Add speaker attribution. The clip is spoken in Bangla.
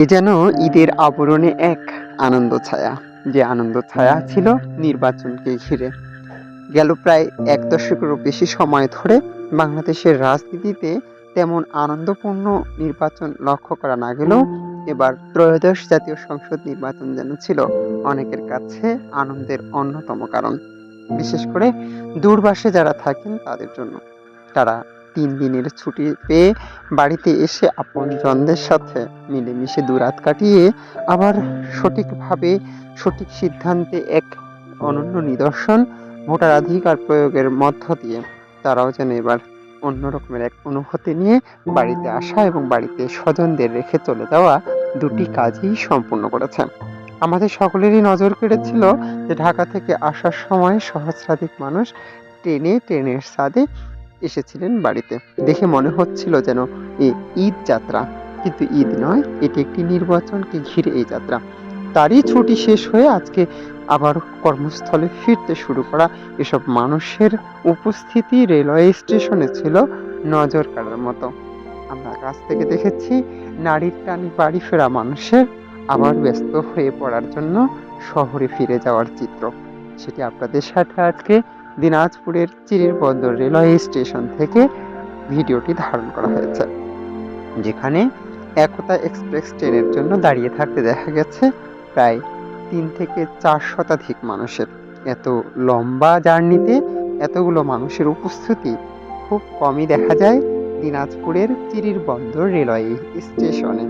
Speaker 1: এ যেন ঈদের আবরণে এক আনন্দ ছায়া, যে আনন্দ ছায়া ছিল নির্বাচনকে ঘিরে। গেল প্রায় এক দশকেরও বেশি সময় ধরে বাংলাদেশের রাজনীতিতে তেমন আনন্দপূর্ণ নির্বাচন লক্ষ্য করা না গেলেও এবার ত্রয়োদশ জাতীয় সংসদ নির্বাচন যেন ছিল অনেকের কাছে আনন্দের অন্যতম কারণ। বিশেষ করে দূরবাসে যারা থাকেন তাদের জন্য। তারা ৩ দিনের ছুটি পেয়ে বাড়িতে এসে আপনজনদের সাথে মিলেমিশে দুরাত কাটিয়ে আবার সঠিকভাবে সঠিক সিদ্ধান্তে এক অনন্য নিদর্শন ভোটাধিকার প্রয়োগের মধ্য দিয়ে তারাও যেন এবার অন্য রকমের এক অনুভূতি নিয়ে বাড়িতে আসা এবং বাড়িতে স্বজনদের রেখে চলে যাওয়া দুটি কাজই সম্পূর্ণ করেছে। আমাদের সকলেরই নজর কেড়েছিল যে ঢাকা থেকে আসার সময় সহস্রাধিক মানুষ ট্রেনের ছাদে এসেছিলেন বাড়িতে। দেখে মনে হচ্ছিল যেন ঈদ যাত্রা, কিন্তু ঈদ নয়, এটি একটি নির্বাচনকে ঘিরে এই যাত্রা। তারই ছুটি শেষ হয়ে আজকে আবার কর্মস্থলে ফিরতে শুরু করা এসব মানুষের উপস্থিতি রেলওয়ে স্টেশনে ছিল নজর কাড়ার মতো। আমরা কাছ থেকে দেখেছি নারীর টানে বাড়ি ফেরা মানুষের আবার ব্যস্ত হয়ে পড়ার জন্য শহরে ফিরে যাওয়ার চিত্র। সেটি আপনাদের সাথে আজকে দিনাজপুরের চিরিরবন্দর রেলওয়ে স্টেশন থেকে ভিডিওটি ধারণ করা হয়েছে, যেখানে একতা এক্সপ্রেস ট্রেনের জন্য দাঁড়িয়ে থাকতে দেখা গেছে প্রায় ৩ থেকে ৪ শতাধিক মানুষের। এত লম্বা জার্নিতে এতগুলো মানুষের উপস্থিতি খুব কমই দেখা যায় দিনাজপুরের চিরিরবন্দর রেলওয়ে স্টেশনে।